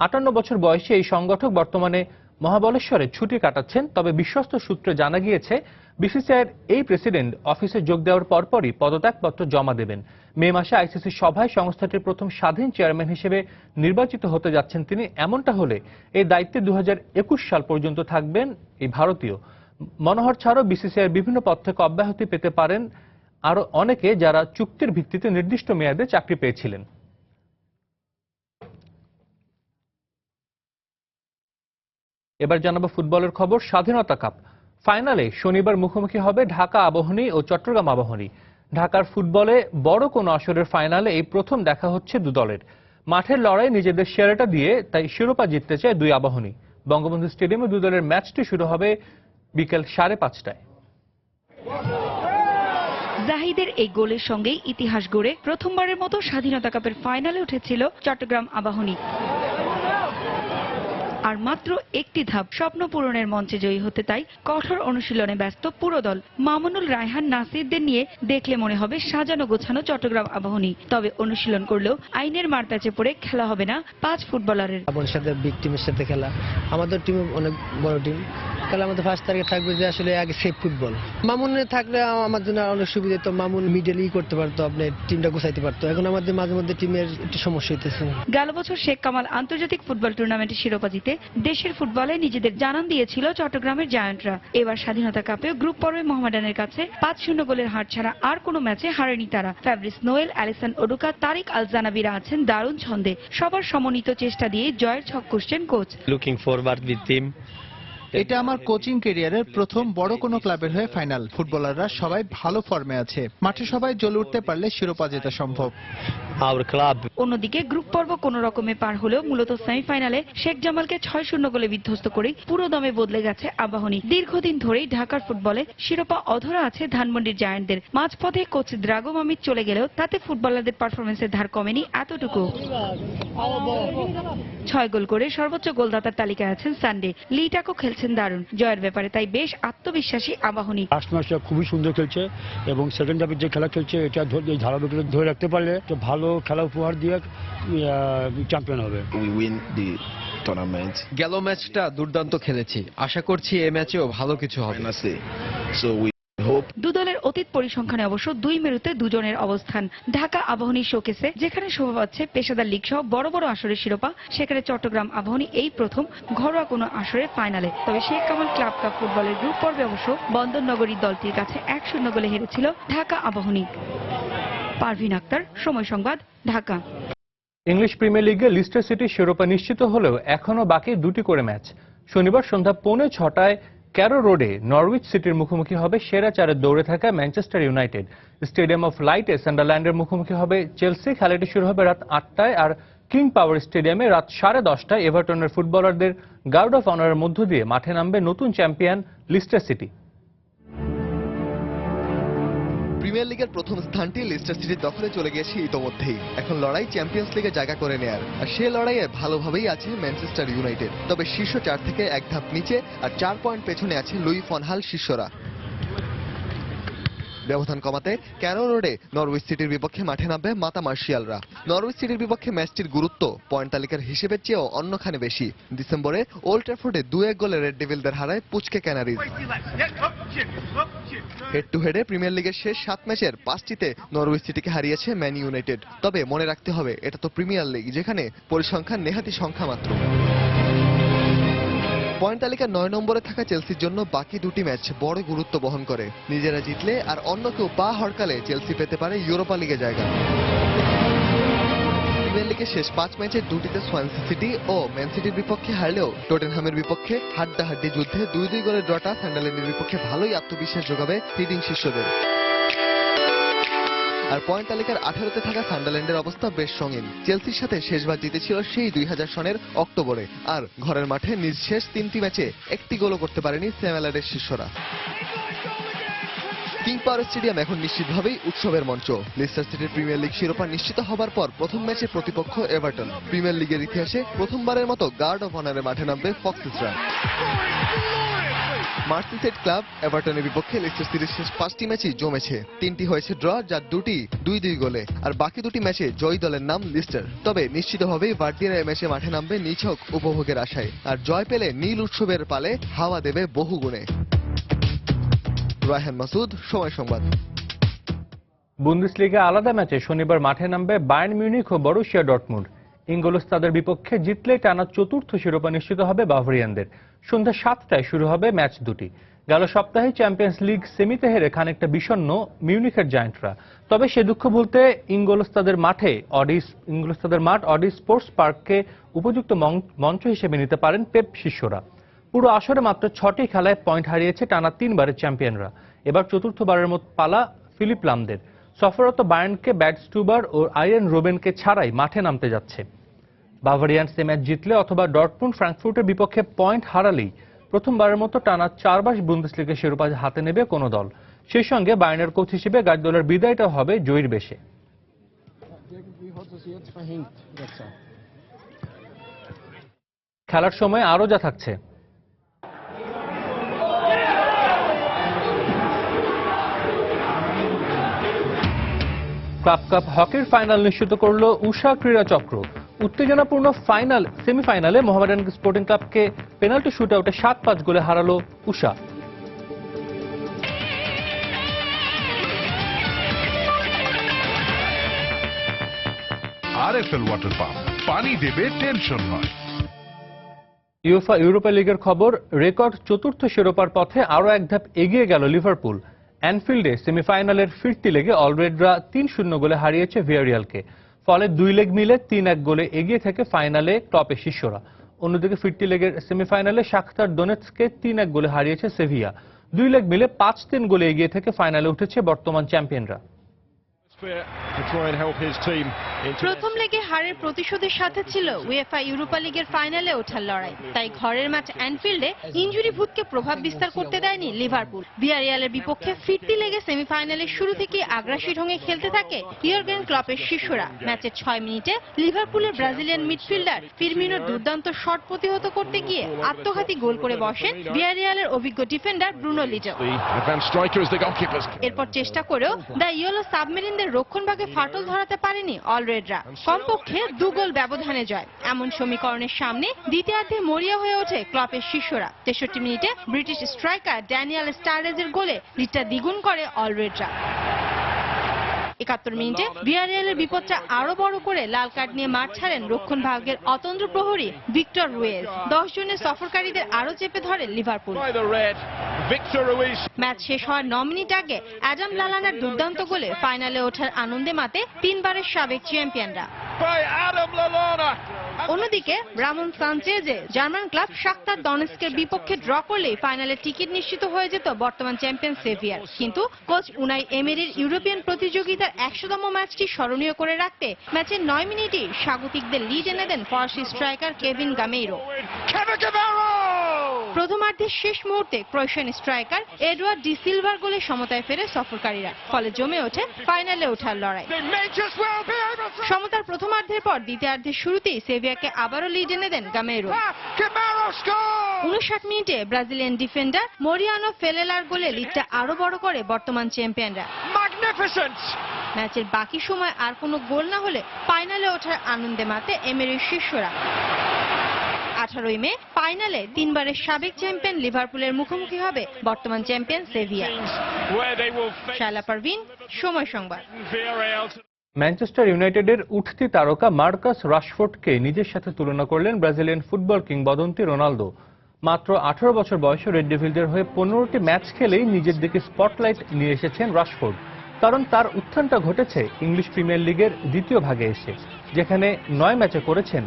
58 বছর বয়সী এই সংগঠক বর্তমানে মহাবলেশ্বরে ছুটি কাটাচ্ছেন। তবে বিশ্বস্ত সূত্রে জানা গিয়েছে বিসিসিআইয়ের এই প্রেসিডেন্ট অফিসে যোগ দেওয়ার পরপরই পদত্যাগপত্র জমা দেবেন। মে মাসে আইসিসি সভায় সংস্থাটির প্রথম স্বাধীন চেয়ারম্যান হিসেবে নির্বাচিত হতে যাচ্ছেন তিনি। এমনটা হলে এই দায়িত্বে 2021 সাল পর্যন্ত থাকবেন এই ভারতীয়। মনোহর ছাড়াও বিসিসিআইয়ের বিভিন্ন পদ থেকে অব্যাহতি পেতে পারেন আরো অনেকে, যারা চুক্তির ভিত্তিতে নির্দিষ্ট মেয়াদে চাকরি পেয়েছিলেন। এবার জানাবো ফুটবলের খবর। স্বাধীনতা কাপ ফাইনালে শনিবার মুখোমুখি হবে ঢাকা আবাহনী ও চট্টগ্রাম আবাহনী। ঢাকার ফুটবলে বড় কোনো আসরের ফাইনালে এই প্রথম দেখা হচ্ছে দু দলের। মাঠের লড়াই নিজেদের সেরাটা দিয়ে তাই শিরোপা জিততে চায় দুই আবাহনী। বঙ্গবন্ধু স্টেডিয়ামে দু দলের ম্যাচটি শুরু হবে বিকেল 5:30টায়। জাহিদের এই গোলের সঙ্গেই ইতিহাস গড়ে প্রথমবারের মতো স্বাধীনতা কাপের ফাইনালে উঠেছিল চট্টগ্রাম আবাহনী। আর মাত্র একটি ধাপ স্বপ্ন পূরণের মঞ্চে জয়ী হতে তাই কঠোর অনুশীলনে ব্যস্ত পুরো দল। মামুনুল, রায়হান, নাসিরদের নিয়ে দেখলে মনে হবে সাজানো গোছানো চট্টগ্রাম আবাহনী। তবে অনুশীলন করলেও আইনের মারপ্যাচে পড়ে খেলা হবে না 5 ফুটবলারের। আমাদের সাথে বিগ টিমের সাথে খেলা, আমাদের টিম অনেক বড় টিম। তাহলে আমাদের ফার্স্ট টার্গেট থাকবে যে আসলে আগে সেফ ফুটবল। মামুনে থাকলে আমার জন্য অনেক সুবিধা হতো, মামুন মিডলই করতে পারতো, আপনি টিমটা গোছাইতে পারতো। এখন আমাদের মাঝে মধ্যে টিমের একটু সমস্যা হইতেছে। গেল বছর শেখ কামাল আন্তর্জাতিক ফুটবল টুর্নামেন্টে শিরোপা জিতে দেশের ফুটবলে নিজেদের জানান দিয়েছিল চট্টগ্রামের জায়ান্টরা। এবার স্বাধীনতা কাপেও গ্রুপ পর্বে মোহামেডানের কাছে 5-0 গোলের হার ছাড়া আর কোনো ম্যাচে হারেনি তারা। ফ্যাব্রিস নোয়েল, অ্যালিসন ওডুকা, তারিক আল জানাবিরা আছেন দারুণ ছন্দে। সবার সমন্বিত চেষ্টা দিয়ে জয়ের ছক কষছেন coach. Looking forward with team. এটা আমার কোচিং ক্যারিয়ারের প্রথম বড় কোনো ক্লাবের হয়ে ফাইনাল। ফুটবলাররা সবাই ভালো ফর্মে আছে, মাঠে সবাই জ্বলে উঠতে পারলে শিরোপা জেতা সম্ভব। Hour club. অন্যদিকে গ্রুপ পর্ব কোনো রকমে পার হলেও মূলত সেমিফাইনালে শেখ জামালকে 6-0 গোলে বিধ্বস্ত করেই পুরো দমে বদলে গেছে আবাহনী। দীর্ঘদিন ধরেই ঢাকার ফুটবলে শিরোপা অধরা আছে ধানমন্ডির জায়ান্টদের। মাঝপথে কোচ দ্রাগো মামিদ চলে গেলেও তাতে ফুটবলারদের পারফরমেন্সের ধার কমেনি এতটুকু। 6 গোল করে সর্বোচ্চ গোলদাতার তালিকায় আছেন সানডে। লিটাকো খেলছেন দারুণ। জয়ের ব্যাপারে তাই বেশ আত্মবিশ্বাসী আবাহনী। ফার্স্ট ম্যাচটা খুবই সুন্দর খেলছে এবং সেকেন্ড হাফে যে খেলা খেলছে এটা ধারাবাহিকতা ধরে রাখতে পারলে তো ভালো খেলা উপহার দিয়ে চ্যাম্পিয়ন হবে। গেল ম্যাচটা দুর্দান্ত খেলেছি, আশা করছি এই ম্যাচেও ভালো কিছু হবে। দু দলের অতীত পরিসংখ্যানে অবশ্য 2 মেরুতে দুজনের অবস্থান। ঢাকা আবাহনীর শোকেসে যেখানে শোভা পাচ্ছে পেশাদার লিগ সহ বড় বড় আসরের শিরোপা, সেখানে চট্টগ্রাম আবাহনী এই প্রথম ঘরোয়া কোনো আসরের ফাইনালে। তবে শেখ কামাল ক্লাব কাপ ফুটবলের গ্রুপ পর্বে অবশ্য বন্দরনগরীর দলটির কাছে 1-0 গোলে হেরেছিল ঢাকা আবাহনী। পারভিন আক্তার, সময় সংবাদ, ঢাকা। ইংলিশ প্রিমিয়ার লিগে লিস্টার সিটি শিরোপা নিশ্চিত হলেও এখনো বাকি 2টি করে ম্যাচ। শনিবার সন্ধ্যা 5:45টায় ক্যারো রোডে নরউইচ সিটির মুখোমুখি হবে সেরা 4-এর দৌড়ে থাকা ম্যানচেস্টার ইউনাইটেড। স্টেডিয়াম অফ লাইটে সান্ডারল্যান্ডের মুখোমুখি হবে চেলসি। খেলাটি শুরু হবে রাত 8টায়। আর কিং পাওয়ার স্টেডিয়ামে রাত 10:30টায় এভারটনের ফুটবলারদের গার্ড অফ অনারের মধ্য দিয়ে মাঠে নামবে নতুন চ্যাম্পিয়ন লিস্টার সিটি। প্রিমিয়ার লিগের প্রথম স্থানটি লিস্টার সিটির দখলে চলে গিয়েছে ইতোমধ্যেই। এখন লড়াই চ্যাম্পিয়ন্স লিগে জায়গা করে নেয়ার। আর সে লড়াইয়ে ভালোভাবেই আছে ম্যানচেস্টার ইউনাইটেড। তবে শীর্ষ 4 থেকে এক ধাপ নিচে আর 4 পয়েন্ট পেছনে আছে লুই ফন হাল শিষ্যরা। ব্যবধান কমাতে ক্যারো রোডে নরউইচ সিটির বিপক্ষে মাঠে নামবে মাতা মার্শিয়ালরা। নরউইচ সিটির বিপক্ষে ম্যাচটির গুরুত্ব পয়েন্ট তালিকার হিসেবের চেয়েও অন্যখানে বেশি। ডিসেম্বরে ওল্ড ট্র্যাফোর্ডে 2-1 গোলে রেড ডেভিলদের হারায় পুচকে ক্যানারিজ। হেড টু হেডে প্রিমিয়ার লিগের শেষ 7 ম্যাচের 5টিতে নরউইচ সিটিকে হারিয়েছে ম্যান ইউনাইটেড। তবে মনে রাখতে হবে এটা তো প্রিমিয়ার লিগ, যেখানে পরিসংখ্যান নেহাতি সংখ্যা মাত্র। পয়েন্ট তালিকার 9 নম্বরে থাকা চেলসির জন্য বাকি 2টি ম্যাচ বড় গুরুত্ব বহন করে। নিজেরা জিতলে আর অন্য কেউ পা হড়কালে চেলসি পেতে পারে ইউরোপা লিগে জায়গা। প্রিমিয়ার লিগের শেষ 5 ম্যাচের 2টিতে সোয়ানসি সিটি ও ম্যান সিটির বিপক্ষে হারলেও টটেনহামের বিপক্ষে হাড্ডাহাড্ডি যুদ্ধে 2-2 গোলের ড্রটা সান্ডারল্যান্ডের বিপক্ষে ভালোই আত্মবিশ্বাস যোগাবে লিডিং শিষ্যদের। আর পয়েন্ট তালিকার 18তে থাকা সান্ডারল্যান্ডের অবস্থা বেশ সঙ্গীন। চেলসির সাথে শেষবার জিতেছিল সেই 2000 সনের অক্টোবরে। আর ঘরের মাঠে নিজ শেষ 3টি ম্যাচে একটি গোলও করতে পারেনি স্যামেলারের শিষ্যরা। কিং পাওয়ার স্টেডিয়াম এখন নিশ্চিতভাবেই উৎসবের মঞ্চ। লিস্টার সিটির প্রিমিয়ার লিগ শিরোপা নিশ্চিত হবার পর প্রথম ম্যাচে প্রতিপক্ষ এভারটন। প্রিমিয়ার লিগের ইতিহাসে প্রথমবারের মতো গার্ড অফ অনারে মাঠে নামবে ফক্সেসরা। মার্সিসাইড ক্লাব এভারটনের বিপক্ষে লিস্টার সিটির শেষ 5টি ম্যাচই জমেছে। 3টি হয়েছে ড্র, যার 2টি 2-2 গোলে। আর বাকি 2টি ম্যাচে জয়ী দলের নাম লিস্টার। তবে নিশ্চিতভাবেই ভার্ডিরা এই ম্যাচে মাঠে নামবে নিছক উপভোগের আশায়। আর জয় পেলে নীল উৎসবের পালে হাওয়া দেবে বহুগুণে। রায়হান মাসুদ, সময় সংবাদ। বুন্দেসলিগা আলাদা ম্যাচে শনিবার মাঠে নামবে বায়ার্ন মিউনিখ ও বরুসিয়া ডর্টমুন্ড। ইঙ্গলস্তাদের বিপক্ষে জিতলে টানা চতুর্থ শিরোপা নিশ্চিত হবে বাভারিয়ানদের। সন্ধ্যা 7টায় শুরু হবে ম্যাচ দুটি। গেল সপ্তাহে চ্যাম্পিয়ন্স লিগ সেমিতে হেরে খানিকটা বিষণ্ণ মিউনিখের জায়ান্টরা। তবে সে দুঃখ ভুলতে ইঙ্গলস্তাদের মাঠ অডি স্পোর্টস পার্ককে উপযুক্ত মঞ্চ হিসেবে নিতে পারেন পেপ শিষ্যরা। পুরো আসরে মাত্র 6টি খেলায় পয়েন্ট হারিয়েছে টানা 3বারের চ্যাম্পিয়নরা। এবার চতুর্থবারের মতো পালা ফিলিপ লামদের। সফররত বায়ার্নকে ব্যাডস্টুবার ও আইয়েন রোবেনকে ছাড়াই মাঠে নামতে যাচ্ছে। বাভারিয়ানস ম্যাচ জিতলে অথবা ডর্টমুন্ড ফ্রাঙ্কফুর্টের বিপক্ষে পয়েন্ট হারালেই প্রথমবারের মতো টানা 4 বার বুন্দেসলিগা শিরোপা হাতে নেবে কোনো দল। সেই সঙ্গে বায়ার্নের কোচ হিসেবে গার্দিওলার বিদায়টা হবে জয়ীর বেশে। খেলার সময় আরও যা থাকছে। ক্লাব কাপ হকির ফাইনাল নিশ্চিত করল উষা ক্রীড়া চক্র। উত্তেজনাপূর্ণ সেমিফাইনালে মোহামেডান স্পোর্টিং ক্লাবকে পেনাল্টি শুটআউটে 7-5 গোলে হারালো উষা। আরএফএল ওয়াটার পাম্প, পানি দেবে টেনশন নয়। ইউফা ইউরোপা লিগের খবর, রেকর্ড চতুর্থ শিরোপার পথে আরও এক ধাপ এগিয়ে গেল লিভারপুল। অ্যানফিল্ডে সেমিফাইনালের ফিরতি লেগে অলরেডরা 3-0 গোলে হারিয়েছে ভিয়ারিয়ালকে। ফলে 2 লেগ মিলে 3-1 গোলে এগিয়ে থেকে ফাইনালে ক্লপের শিষ্যরা। অন্যদিকে ফিরতি লেগের সেমিফাইনালে শাখতার দোনেৎস্ককে 3-1 গোলে হারিয়েছে সেভিয়া। 2 লেগ মিলে 5-3 গোলে এগিয়ে থেকে ফাইনালে উঠেছে বর্তমান চ্যাম্পিয়নরা। প্রথম লেগে হারের প্রতিশোধের সাথে ছিল উয়েফা ইউরোপা লিগের ফাইনালে ওঠার লড়াই। তাই ঘরের ম্যাচ অ্যানফিল্ডে ইনজুরি ভূতকে প্রভাব বিস্তার করতে দেয়নি লিভারপুল। ভিয়ারিয়ালের বিপক্ষে ফিরতি লেগে সেমিফাইনালের শুরু থেকে আগ্রাসী ঢঙে খেলতে থাকে ইয়র্গেন ক্লপের শিষ্যরা। ম্যাচের 6 মিনিটে লিভারপুলের ব্রাজিলিয়ান মিডফিল্ডার ফিরমিনোর দুর্দান্ত শট প্রতিহত করতে গিয়ে আত্মঘাতী গোল করে বসেন ভিয়ারিয়ালের অভিজ্ঞ ডিফেন্ডার ব্রুনো লিটো। এরপর চেষ্টা করেও দ্য ইয়েলো সাবমেরিনদের রক্ষণভাগে ফাটল ধরাতে পারেনি অলরেডরা। কমপক্ষে 2 গোল ব্যবধানে জয়, এমন সমীকরণের সামনে দ্বিতীয়ার্ধে মরিয়া হয়ে ওঠে ক্লপের শিষ্যরা। 63 মিনিটে ব্রিটিশ স্ট্রাইকার ড্যানিয়েল স্টারেজের গোলে লিডটা দ্বিগুণ করে অলরেডরা। 71 মিনিটে ভিয়ারিয়ালের বিপদটা আরো বড় করে লাল কার্ড নিয়ে মাঠ ছাড়েন রক্ষণ ভাগের অতন্দ্র প্রহরী ভিক্টর রুয়েজ। 10 জনের সফরকারীদের আরো চেপে ধরে লিভারপুল। ম্যাচ শেষ হওয়ার 9 মিনিট আগে অ্যাডাম লালানার দুর্দান্ত গোলে ফাইনালে ওঠার আনন্দে মাতে 3 বারের সাবেক চ্যাম্পিয়নরা। অন্যদিকে রামন সানচেজে জার্মান ক্লাব শাখতার দনেৎস্কের বিপক্ষে ড্র করলে ফাইনালের টিকিট নিশ্চিত হয়ে যেত বর্তমান চ্যাম্পিয়ন সেভিয়ার। কিন্তু কোচ উনাই এমেরির ইউরোপিয়ান প্রতিযোগিতার 100তম ম্যাচটি স্মরণীয় করে রাখতে ম্যাচের 9 মিনিটেই স্বাগতিকদের লিড এনে দেন ফরাসি স্ট্রাইকার কেভিন গামেইরো। প্রথমার্ধের শেষ মুহূর্তে Croatian striker Edward D silver গোলে সমতায় ফেরে সফরকারীরা। ফলে জমে ওঠে ফাইনালে ওঠার লড়াই। সমতার প্রথমার্ধের পর দ্বিতীয়ার্ধের শুরুতেই সেভিয়াকে আবারও লিড এনে দেন গামেইরো। 59 মিনিটে ব্রাজিলিয়ান ডিফেন্ডার মরিয়ানো ফেলেলার গোলে লিডটা আরো বড় করে বর্তমান চ্যাম্পিয়নরা। ম্যাচের বাকি সময় আর কোনো গোল না হলে ফাইনালে ওঠার আনন্দে মাতে এমেরির শিষ্যরা। 18 মে ফাইনালে 3 বারের সাবেক চ্যাম্পিয়ন লিভারপুলের মুখোমুখি হবে বর্তমান চ্যাম্পিয়ন সেভিয়া। শায়লা পারভিন, সময় সংবাদ। ম্যানচেস্টার ইউনাইটেডের উঠতি তারকা মার্কাস রাশফোর্ডকে নিজের সাথে তুলনা করলেন ব্রাজিলিয়ান ফুটবল কিংবদন্তি রোনালদো। মাত্র 18 বছর বয়সে রেড ডেভিলদের হয়ে 15টি ম্যাচ খেলেই নিজের দিকে স্পটলাইট নিয়ে এসেছেন রাশফোর্ড। কারণ তার উত্থানটা ঘটেছে ইংলিশ প্রিমিয়ার লিগের দ্বিতীয় ভাগে এসে, যেখানে 9 ম্যাচে করেছেন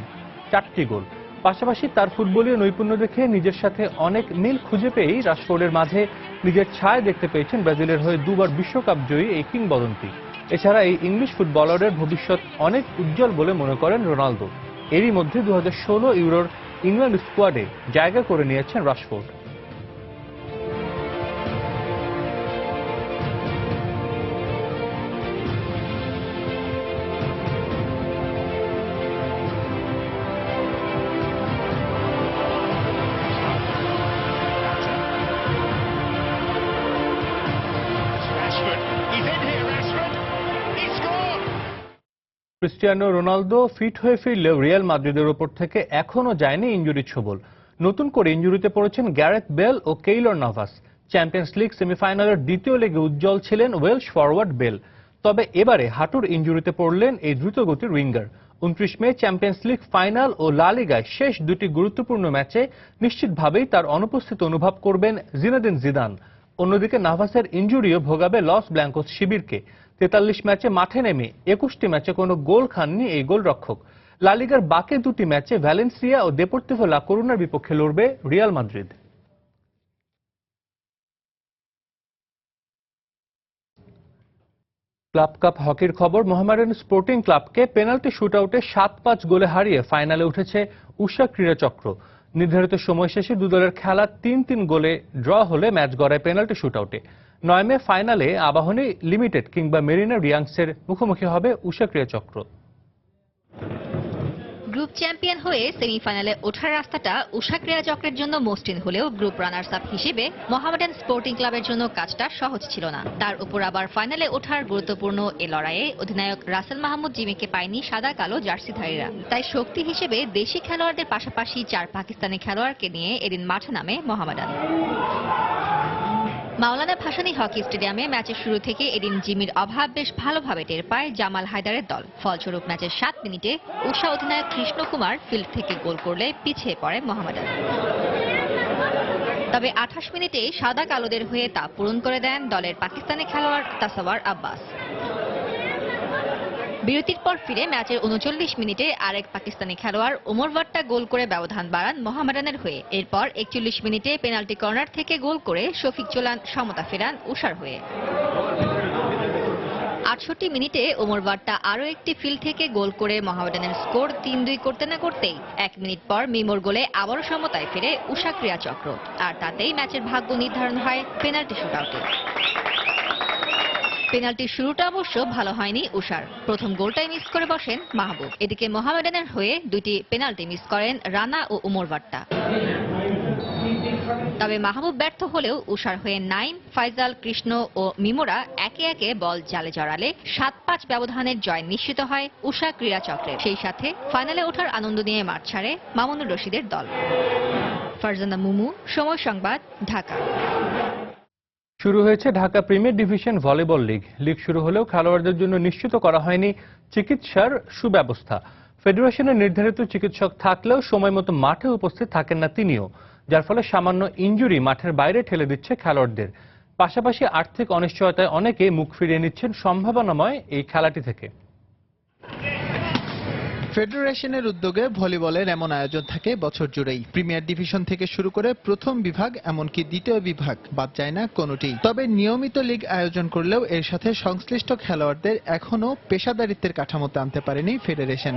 4টি গোল। পাশাপাশি তার ফুটবলীয় নৈপুণ্য দেখে নিজের সাথে অনেক মিল খুঁজে পেয়েই রাশফোর্ডের মাঝে নিজের ছায়া দেখতে পেয়েছেন ব্রাজিলের হয়ে 2 বার বিশ্বকাপ জয়ী এই কিংবদন্তি। এছাড়া এই ইংলিশ ফুটবলারের ভবিষ্যৎ অনেক উজ্জ্বল বলে মনে করেন রোনালদো। এরই মধ্যে 2016 ইউরোর ইংল্যান্ড স্কোয়াডে জায়গা করে নিয়েছেন রাশফোর্ড। ক্রিস্টিয়ানো রোনালদো ফিট হয়ে ফিরলেও রিয়াল মাদ্রিদের ওপর থেকে এখনো যায়নি ইনজুরির ছোবল। নতুন করে ইনজুরিতে পড়েছেন গ্যারেথ বেল ও কেইলর নাভাস। চ্যাম্পিয়ন্স লিগ সেমিফাইনালের দ্বিতীয় লেগে উজ্জ্বল ছিলেন ওয়েলশ ফরওয়ার্ড বেল। তবে এবারে হাঁটুর ইনজুরিতে পড়লেন এই দ্রুতগতির উইঙ্গার। 29 মে চ্যাম্পিয়ন্স লিগ ফাইনাল ও লা লিগায় শেষ দুটি গুরুত্বপূর্ণ ম্যাচে নিশ্চিতভাবেই তার অনুপস্থিতি অনুভব করবেন জিনেদিন জিদান। অন্যদিকে নাভাসের ইনজুরিও ভোগাবে লস ব্ল্যাঙ্কোস শিবিরকে। 43 ম্যাচে মাঠে নেমে 21টি ম্যাচে কোনো গোল খাননি এই গোলরক্ষক। লা লিগার বাকি দুটি ম্যাচে ভ্যালেন্সিয়া ও দেপোর্তিভো লা করুনার বিপক্ষে লড়বে রিয়াল মাদ্রিদ। ক্লাব কাপ হকির খবর। মোহামেডান স্পোর্টিং ক্লাবকে পেনাল্টি শুটআউটে 7-5 গোলে হারিয়ে ফাইনালে উঠেছে উষা ক্রীড়া চক্র। নির্ধারিত সময় শেষে দু দলের খেলা 3-3 গোলে ড্র হলে ম্যাচ গড়ায় পেনাল্টি শুটআউটে। 9 মে ফাইনালে আবাহনী লিমিটেড কিংবা মেরিনা রিয়াংসের মুখোমুখি হবে উষা ক্রীড়া চক্র। গ্রুপ চ্যাম্পিয়ন হয়ে সেমিফাইনালে ওঠার রাস্তাটা উষা ক্রীড়া চক্রের জন্য মসৃণ হলেও গ্রুপ রানার্স আপ হিসেবে মোহামেডান স্পোর্টিং ক্লাবের জন্য কাজটা সহজ ছিল না। তার উপর আবার ফাইনালে ওঠার গুরুত্বপূর্ণ এ লড়াইয়ে অধিনায়ক রাসেল মাহমুদ জিমিকে পায়নি সাদা কালো জার্সিধারীরা। তাই শক্তি হিসেবে দেশি খেলোয়াড়দের পাশাপাশি 4 পাকিস্তানি খেলোয়াড়কে নিয়ে এদিন মাঠে নামে মোহামেডান। মাওলানা ভাসানী হকি স্টেডিয়ামে ম্যাচের শুরু থেকে এদিন জিমির অভাব বেশ ভালোভাবে টের পায় জামাল হায়দারের দল। ফলস্বরূপ ম্যাচের 7 মিনিটে উষা অধিনায়ক কৃষ্ণ কুমার ফিল্ড থেকে গোল করলে পিছিয়ে পড়ে মোহামেডান। তবে 28 মিনিটে সাদা কালোদের হয়ে তা পূরণ করে দেন দলের পাকিস্তানি খেলোয়াড় তাসাওয়ার আব্বাস। বিরতির পর ফিরে ম্যাচের 39 মিনিটে আরেক পাকিস্তানি খেলোয়াড় ওমর ভাট্টা গোল করে ব্যবধান বাড়ান মোহামেডানের হয়ে। এরপর 41 মিনিটে পেনাল্টি কর্নার থেকে গোল করে শফিক চোলান সমতা ফেরান উষার হয়ে। 68 মিনিটে ওমর ভাট্টা আরও একটি ফিল্ড থেকে গোল করে মোহামেডানের স্কোর 3-2 করতে না করতেই 1 মিনিট পর মিমোর গোলে আবারও সমতায় ফিরে উষা ক্রীড়া চক্র। আর তাতেই ম্যাচের ভাগ্য নির্ধারণ হয় পেনাল্টি শুটআউটে। পেনাল্টির শুরুটা অবশ্য ভালো হয়নি উষার। প্রথম গোলটাই মিস করে বসেন মাহবুব। এদিকে মোহামেডানের হয়ে দুটি পেনাল্টি মিস করেন রানা ও উমর ভাট্টা। তবে মাহবুব ব্যর্থ হলেও উষার হয়ে নাইম, ফাইজাল, কৃষ্ণ ও মিমোরা একে একে বল জালে জড়ালে 7-5 ব্যবধানের জয় নিশ্চিত হয় উষা ক্রীড়া চক্রের। সেই সাথে ফাইনালে ওঠার আনন্দ নিয়ে মাঠ ছাড়ে মামুনুর রশিদের দল। ফারজানা মুমু, সময় সংবাদ, ঢাকা। শুরু হয়েছে Dhaka premier division volleyball league. League শুরু হলেও খেলোয়াড়দের জন্য নিশ্চিত করা হয়নি চিকিৎসার সুব্যবস্থা। ফেডারেশনের নির্ধারিত চিকিৎসক থাকলেও সময় মতো মাঠে উপস্থিত থাকেন না তিনিও, যার ফলে সামান্য ইনজুরি মাঠের বাইরে ঠেলে দিচ্ছে খেলোয়াড়দের। পাশাপাশি আর্থিক অনিশ্চয়তায় অনেকে মুখ ফিরিয়ে নিচ্ছেন সম্ভাবনাময় এই খেলাটি থেকে। ফেডারেশনের উদ্যোগে ভলিবলের এমন আয়োজন থাকে বছর জুড়েই। প্রিমিয়ার ডিভিশন থেকে শুরু করে প্রথম বিভাগ এমনকি দ্বিতীয় বিভাগ বাদ যায় না কোনোটি। তবে নিয়মিত লিগ আয়োজন করলেও এর সাথে সংশ্লিষ্ট খেলোয়াড়দের এখনো পেশাদারিত্বের কাঠামোতে আনতে পারেনি ফেডারেশন।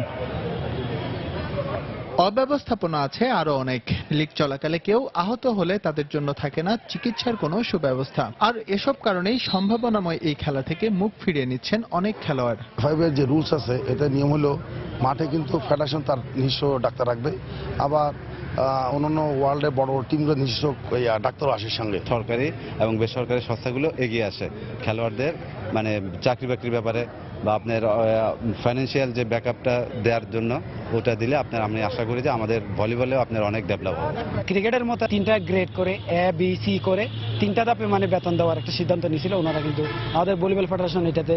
অব্যবস্থাপনা আছে আরো অনেক। লিগ চলাকালে কেউ আহত হলে তাদের জন্য থাকে না চিকিৎসার কোনো সুব্যবস্থা। আর এসব কারণেই সম্ভাবনাময় এই খেলা থেকে মুখ ফিরিয়ে নিচ্ছেন অনেক খেলোয়াড়। ফাইভের যে রুলস আছে এটা নিয়ম হলো মাঠে কিন্তু ফেডারেশন তার নিজস্ব ডাক্তার রাখবে, আবার অন্যান্য ওয়ার্ল্ডের বড় বড় টিমগুলো নিজস্ব ডাক্তার আসে সঙ্গে। সরকারি এবং বেসরকারি সংস্থাগুলো এগিয়ে আসে খেলোয়াড়দের মানে চাকরি বাকরির ব্যাপারে বা আপনার ফাইন্যান্সিয়াল যে ব্যাকআপটা দেওয়ার জন্য ওটা দিলে আমি আশা করি যে আমাদের ভলিবলেও আপনার অনেক ডেভেলপ হবে। ক্রিকেটের মতো 3টা গ্রেড করে এ বি সি করে 3টা ধাপে বেতন দেওয়ার একটা সিদ্ধান্ত নিয়েছিল ওনারা, কিন্তু আমাদের ভলিবল ফেডারেশন এটাতে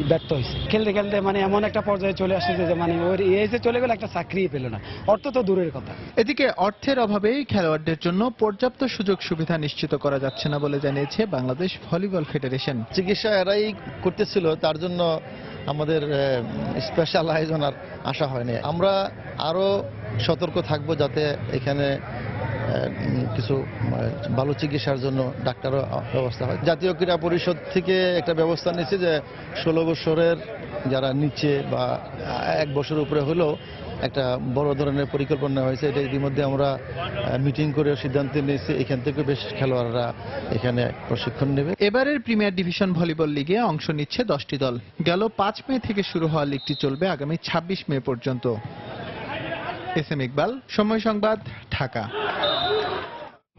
ব্যর্থ হয়েছে। খেলতে খেলতে এমন একটা পর্যায়ে চলে আসছে যে ওর এসে চলে গেলে একটা চাকরি পেল না, অর্থ তো দূরের কথা। এদিকে অর্থের অভাবেই খেলোয়াড়দের জন্য পর্যাপ্ত সুযোগ সুবিধা নিশ্চিত করা যাচ্ছে না বলে জানিয়েছে বাংলাদেশ ভলিবল ফেডারেশন। চিকিৎসা এরাই করতেছিল, তার জন্য আমাদের স্পেশাল আয়োজন আর আশা হয়নি। আমরা আরো সতর্ক থাকবো যাতে এখানে কিছু ভালো চিকিৎসার জন্য ডাক্তারও ব্যবস্থা হয়। জাতীয় ক্রীড়া পরিষদ থেকে একটা ব্যবস্থা নিচ্ছে যে 16 বছরের যারা নিচে বা 1 বছর উপরে হলেও একটা বড় ধরনের পরিকল্পনা নেওয়া হয়েছে। এটা ইতিমধ্যে আমরা মিটিং করে সিদ্ধান্ত নিয়েছি, এখান থেকে বেশ খেলোয়াড়রা এখানে প্রশিক্ষণ নেবে। এবারের প্রিমিয়ার ডিভিশন ভলিবল লিগে অংশ নিচ্ছে 10টি দল। গেল 5 মে থেকে শুরু হওয়া লিগটি চলবে আগামী 26 মে পর্যন্ত। এস এম ইকবাল, সময় সংবাদ, ঢাকা।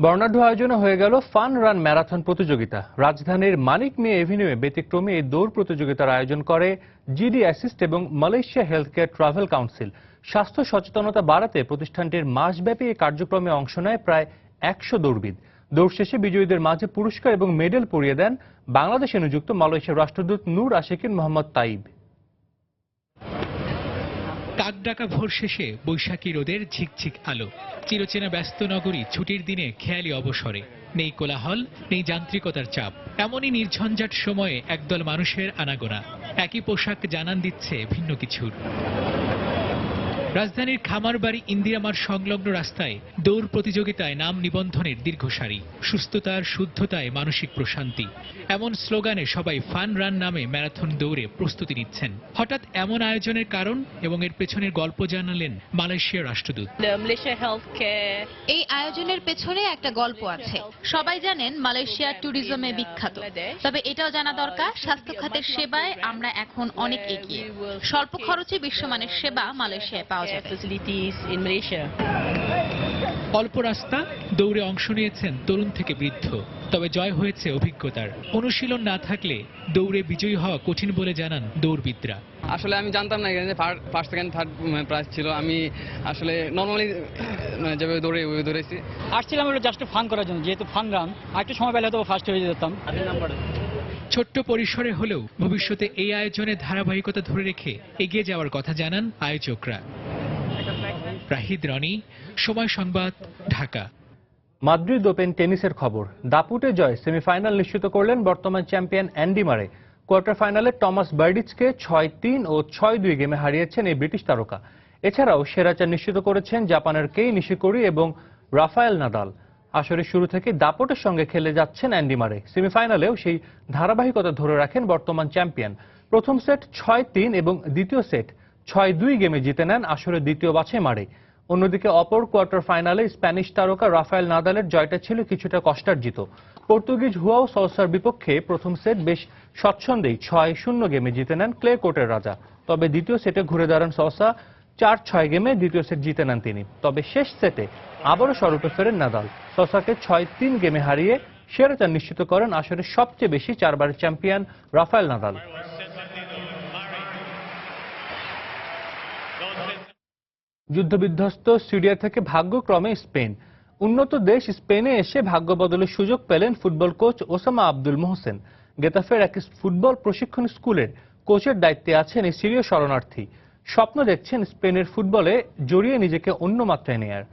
বর্ণাঢ্য আয়োজনে হয়ে গেল ফান রান ম্যারাথন প্রতিযোগিতা। রাজধানীর মানিক মিয়া এভিনিউয়ে ব্যতিক্রমী এই দৌড় প্রতিযোগিতার আয়োজন করে জিডি অ্যাসিস্ট এবং Malaysia health care travel council. স্বাস্থ্য সচেতনতা বাড়াতে প্রতিষ্ঠানটির মাসব্যাপী এই কার্যক্রমে অংশ নেয় প্রায় 100 দৌড়বিদ। দৌড় শেষে বিজয়ীদের মাঝে পুরস্কার এবং মেডেল পরিয়ে দেন বাংলাদেশে নিযুক্ত মালয়েশিয়ার রাষ্ট্রদূত নূর আশিকিন মোহাম্মদ তাইব। কাকডাকা ভোর শেষে বৈশাখী রোদের ঝিকঝিক আলো, চিরচেনা ব্যস্ত নগরী ছুটির দিনে খেয়ালি অবসরে, নেই কোলাহল, নেই যান্ত্রিকতার চাপ। এমনই নির্ঝঞ্ঝাট সময়ে একদল মানুষের আনাগোনা, একই পোশাক জানান দিচ্ছে ভিন্ন কিছুর। রাজধানীর খামারবাড়ি ইন্দিরামার সংলগ্ন রাস্তায় দৌড় প্রতিযোগিতায় নাম নিবন্ধনের দীর্ঘ সারি, সুস্থতার শুদ্ধতায় মানসিক প্রশান্তি, এমন স্লোগানে সবাই ফান রান নামে ম্যারাথন দৌড়ে প্রস্তুতি নিচ্ছেন। হঠাৎ এমন আয়োজনের কারণ এবং এর পেছনের গল্প জানালেন মালয়েশিয়ার রাষ্ট্রদূত। এই আয়োজনের পেছনে একটা গল্প আছে। সবাই জানেন মালয়েশিয়া ট্যুরিজমে বিখ্যাত, তবে এটাও জানা দরকার স্বাস্থ্য খাতের সেবায় আমরা এখন অনেক এগিয়ে। স্বল্প খরচে বিশ্বমানের সেবা মালয়েশিয়ায় পাওয়া যায়। অল্প রাস্তা, দৌড়ে অংশ নিয়েছেন তরুণ থেকে বৃদ্ধ, তবে জয় হয়েছে অভিজ্ঞতার। অনুশীলন না থাকলে দৌড়ে বিজয়ী হওয়া কঠিন বলে জানান দৌড়বিদরা। আসলে আমি জানতাম না এখানে ফার্স্ট সেকেন্ড থার্ড প্রাইজ ছিল। আমি আসলে নর্মালি যেভাবে দৌড়েছি আসছিলাম ওটা জাস্ট ফান করার জন্য, যেহেতু ফান রান, আরেকটু সময় পেলে হয়তো ফার্স্ট হয়ে যেতাম। ছোট্ট পরিসরে হলেও ভবিষ্যতে এই আয়োজনের ধারাবাহিকতা ধরে রেখে এগিয়ে যাওয়ার কথা জানান আয়োজকরা। রাহিদ রনি, সময় সংবাদ, ঢাকা। মাদ্রিদ ওপেন টেনিসের খবর। দাপুটে জয় সেমিফাইনাল নিশ্চিত করলেন বর্তমান চ্যাম্পিয়ন অ্যান্ডি মারে। কোয়ার্টার ফাইনালে টমাস বার্ডিচকে 6-3 ও 6-2 গেমে হারিয়েছেন এই ব্রিটিশ তারকা। এছাড়াও সেরা চার নিশ্চিত করেছেন জাপানের কেই নিশিকোরি এবং রাফায়েল নাদাল। আসরের শুরু থেকে দাপটের সঙ্গে খেলে যাচ্ছেন অ্যান্ডি মারে। সেমিফাইনালেও সেই ধারাবাহিকতা ধরে রাখেন বর্তমান চ্যাম্পিয়ন। প্রথম সেট 6-3 এবং দ্বিতীয় সেট 6-2 গেমে জিতে নেন আসরের দ্বিতীয় বাছাই মারে। অন্যদিকে অপর কোয়ার্টার ফাইনালে স্প্যানিশ তারকা রাফায়েল নাদালের জয়টা ছিল কিছুটা কষ্টার্জিত। পর্তুগিজ হুয়াও সলসার বিপক্ষে প্রথম সেট বেশ স্বচ্ছন্দেই 6-0 গেমে জিতে নেন ক্লে কোর্টের রাজা। তবে দ্বিতীয় সেটে ঘুরে দাঁড়ান সলসা, 4-6 গেমে দ্বিতীয় সেট জিতে নেন তিনি। তবে শেষ সেটে আবারও স্বরূপে ফেরেন নাদাল। সলসাকে 6-3 গেমে হারিয়ে সেরা চার নিশ্চিত করেন আসরের সবচেয়ে বেশি 4বারের চ্যাম্পিয়ন রাফায়েল নাদাল। যুদ্ধবিধ্বস্ত সিরিয়া থেকে ভাগ্যক্রমে স্পেন। উন্নত দেশ স্পেনে এসে ভাগ্য বদলের সুযোগ পেলেন ফুটবল কোচ ওসামা আব্দুল মোহসেন। গেতাফের এক ফুটবল প্রশিক্ষণ স্কুলের কোচের দায়িত্বে আছেন এই সিরীয় শরণার্থী। স্বপ্ন দেখছেন স্পেনের ফুটবলে জড়িয়ে নিজেকে অন্য মাত্রায় নেয়ার।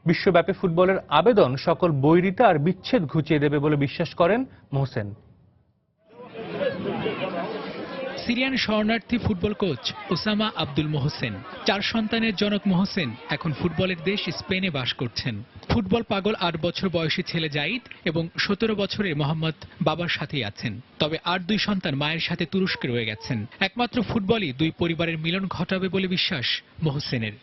বিশ্বব্যাপী ফুটবলের আবেদন সকল বৈরিতা আর বিচ্ছেদ ঘুচিয়ে দেবে বলে বিশ্বাস করেন মোহসেন। সিরিয়ান শরণার্থী ফুটবল কোচ ওসামা আব্দুল মোহসেন। 4 সন্তানের জনক মোহসেন এখন ফুটবলের দেশ স্পেনে বাস করছেন। ফুটবল পাগল 8 বছর বয়সী ছেলে জাইদ এবং 17 বছরের মোহাম্মদ বাবার সাথেই আছেন। তবে আর 2 সন্তান মায়ের সাথে তুরস্কে রয়ে গেছেন। একমাত্র ফুটবলই 2 পরিবারের মিলন ঘটাবে বলে বিশ্বাস মোহসেনের।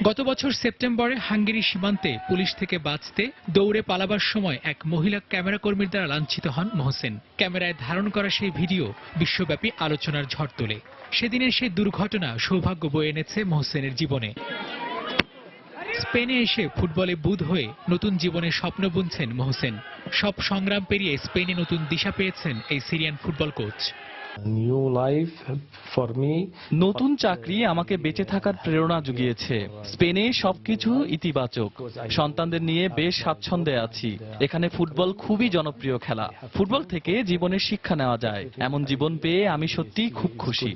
গত বছর সেপ্টেম্বরে হাঙ্গেরি সীমান্তে পুলিশ থেকে বাঁচতে দৌড়ে পালাবার সময় এক মহিলা ক্যামেরা কর্মীর দ্বারা লাঞ্ছিত হন মোহসেন। ক্যামেরায় ধারণ করা সেই ভিডিও বিশ্বব্যাপী আলোচনার ঝড় তোলে। সেদিনের সেই দুর্ঘটনা সৌভাগ্য বয়ে এনেছে মোহসেনের জীবনে। স্পেনে এসে ফুটবলে বুঁদ হয়ে নতুন জীবনের স্বপ্ন বুনছেন মোহসেন। সব সংগ্রাম পেরিয়ে স্পেনে নতুন দিশা পেয়েছেন এই সিরিয়ান ফুটবল কোচ। নতুন চাকরি আমাকে বেঁচে থাকার প্রেরণা জুগিয়েছে। স্পেনে সবকিছু ইতিবাচক। সন্তানদের নিয়ে বেশ স্বাচ্ছন্দ্যে আছি। এখানে ফুটবল খুবই জনপ্রিয় খেলা। ফুটবল থেকে জীবনের শিক্ষা নেওয়া যায়। এমন জীবন পেয়ে আমি সত্যিই খুব খুশি।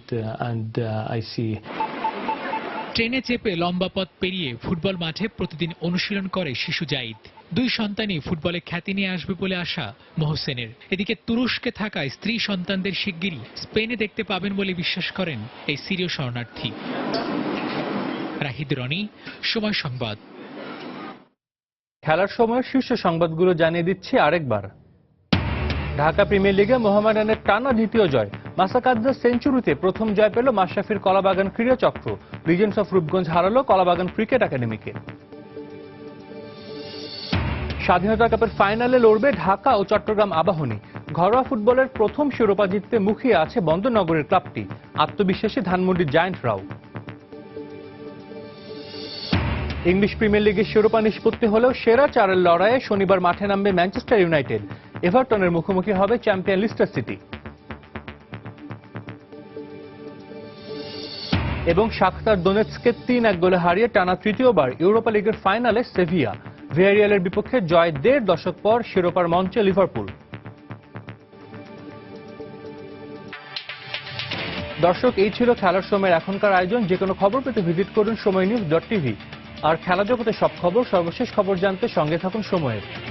ট্রেনে চেপে লম্বা পথ পেরিয়ে ফুটবল মাঠে প্রতিদিন অনুশীলন করে শিশু জাইদ। 2 সন্তানই ফুটবলে খ্যাতি নিয়ে আসবে বলে আশা মোহসেনের। এদিকে তুরস্কে থাকা স্ত্রী সন্তানদের শিগগিরই স্পেনে দেখতে পাবেন বলে বিশ্বাস করেন এই সিরীয় শরণার্থী। রাহিদ রনি, সময় সংবাদ। খেলার সময় শীর্ষ সংবাদগুলো জানিয়ে দিচ্ছি আরেকবার। ঢাকা প্রিমিয়ার লিগে মোহামেডানের টানা দ্বিতীয় জয়। মাসাকাদ্জার সেঞ্চুরিতে প্রথম জয় পেল মাশরাফির কলাবাগান ক্রীড়া চক্র। লিজেন্ডস অফ রূপগঞ্জ হারালো কলাবাগান ক্রিকেট একাডেমিকে। স্বাধীনতা কাপের ফাইনালে লড়বে ঢাকা ও চট্টগ্রাম আবাহনী। ঘরোয়া ফুটবলের প্রথম শিরোপা জিততে মুখিয়ে আছে বন্দরনগরের ক্লাবটি। আত্মবিশ্বাসী ধানমন্ডির জায়ান্টরাও। ইংলিশ প্রিমিয়ার লিগের শিরোপা নিষ্পত্তি হলেও সেরা 4-এর লড়াইয়ে শনিবার মাঠে নামবে ম্যানচেস্টার ইউনাইটেড। এভারটনের মুখোমুখি হবে চ্যাম্পিয়ন লিস্টার সিটি। এবং শাখতার দোনেৎস্ককে 3-1 গোলে হারিয়ে টানা তৃতীয়বার ইউরোপা লিগের ফাইনালে সেভিয়া। ভিয়ারিয়ালের বিপক্ষে জয় 1.5 দশক পর শিরোপার মঞ্চে লিভারপুল। দর্শক, এই ছিল খেলার সময়ের এখনকার আয়োজন। যে কোনো খবর পেতে ভিজিট করুন সময়নিউজ.tv। আর খেলা জগতের সব খবর, সর্বশেষ খবর জানতে সঙ্গে থাকুন সময়ের।